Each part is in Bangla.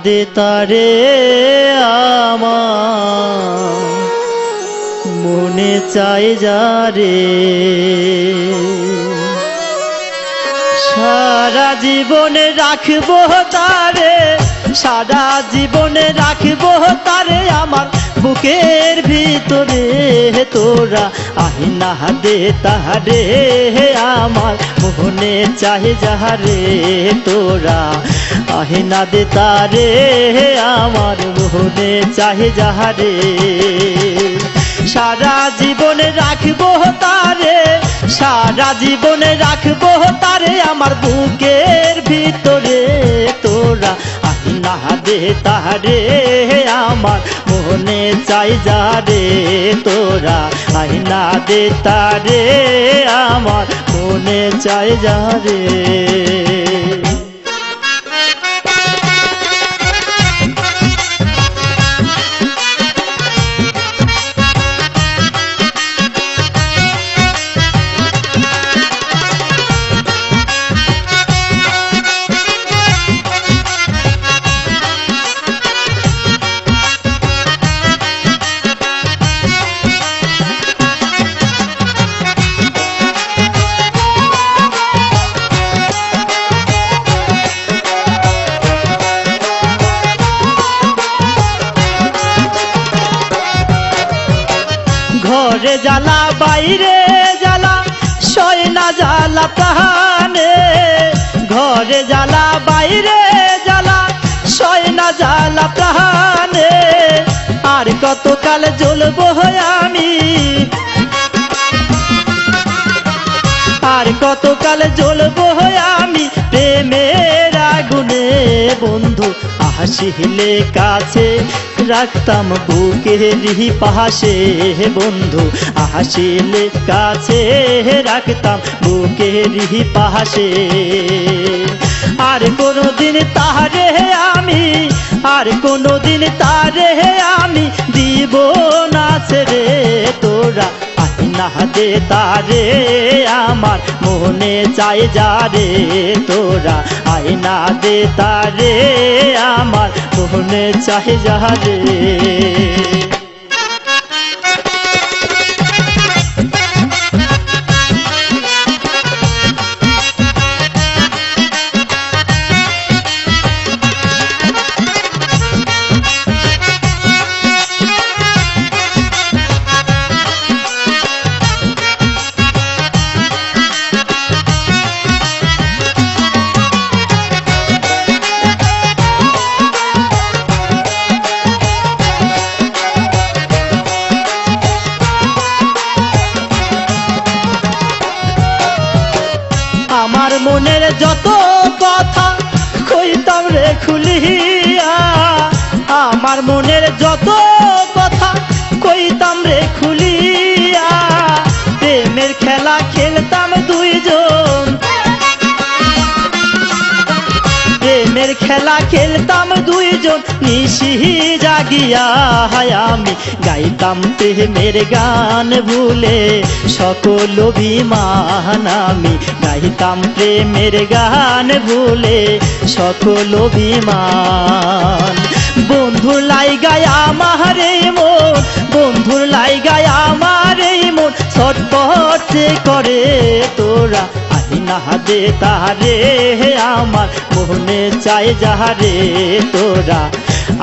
দে তারে আমার মনে চাই যারে সারা জীবনে রাখবো তারে সারা জীবনে রাখবো তারে আমার বুকের ভিতরে তোরা আহিনা দে তারে আমার মনে চাই যারে তোরা আহিনা দে তারে আমার মনে চাই যারে সারা জীবনে রাখবো তারে সারা জীবনে রাখবো তারে আমার বুকের ভিতরে তোরা আহিনা দে তারে আমার মনে চাই যারে তোরা আহিনা দে তারে আমার মনে চাই যারে ঘরে জ্বালা বাইরে জ্বালা সয় না জ্বালা প্রাণে ঘরে জ্বালা বাইরে জ্বালা সয় না জ্বালা প্রাণে আর কতকাল জ্বলবো আমি আর কতকাল জ্বলবো আমি প্রেমের আগুনে বন্ধু আসিলে কাছে রাখতাম বুকের পাশে বন্ধু আসিলে কাছে রাখতাম বুকের পাশে আর কোনোদিন তারে আমি আর কোনোদিন তারে আমি দিব না ছেড়ে তোরা আহিনা দে তারে আমার মনে চাই যারে তোরা আহিনা দে তারে আমার মনে চাই যারে আমার মনের যত কথা কইতাম রে খুলিয়া আমার মনের যত কথা কইতাম রে খুলিয়া প্রেমের খেলা খেলতাম দুইজন প্রেমের খেলা খেলতাম দুইজন নিশি জাগিয়া আমি গাইতাম প্রেমের গান ভুলে সকল অভিমান আমি গাইতাম প্রেমের গান ভুলে সকল অভিমান বন্ধুর লাইগায় আমার এই মন বন্ধুর লাইগায় আমার এই মন ছটফট করে তোরা আহিনা দে তারে আমার মনে চাই যারে তোরা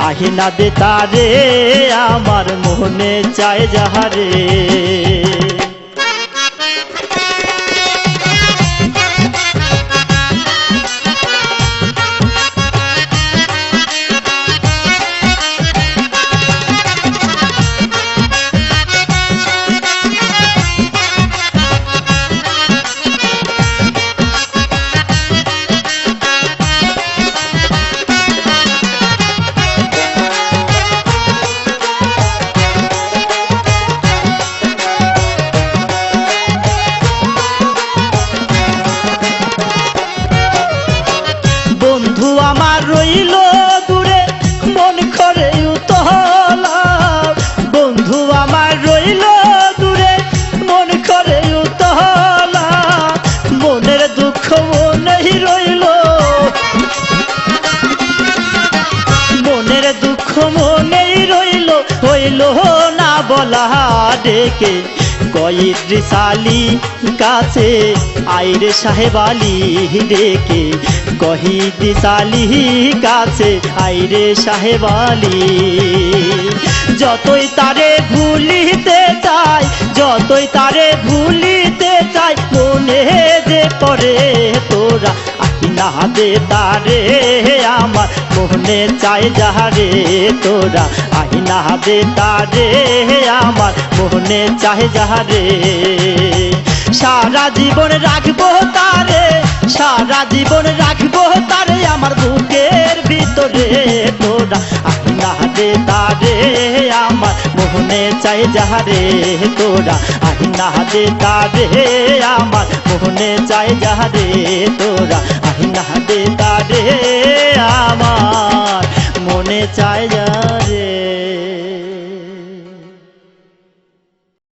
আহিনা দে তারে আমার মনে চাই যারে রইল না বলা ডেকে কয়েদ্রি সালি কাছে আইরে সাহেব আলী ডেকে কহিদি সালি কাছে আইরে সাহেব আলী যতই তারে ভুলিতে চাই যতই তারে ভুলিতে চাই মনে যে পড়ে তোরা না দে তারে আমার মনে চাই যাহারে তোরা আইনা দে তারে আমার মনে চাই যাহারে সারা জীবন রাখবো তারে সারা জীবন রাখবো তারে আমার বুকের ভিতরে তোরা আইনা দে তারে আমার মনে চাই যাহারে তোরা আইনা দে তারে আমার মনে চাই যাহারে তোরা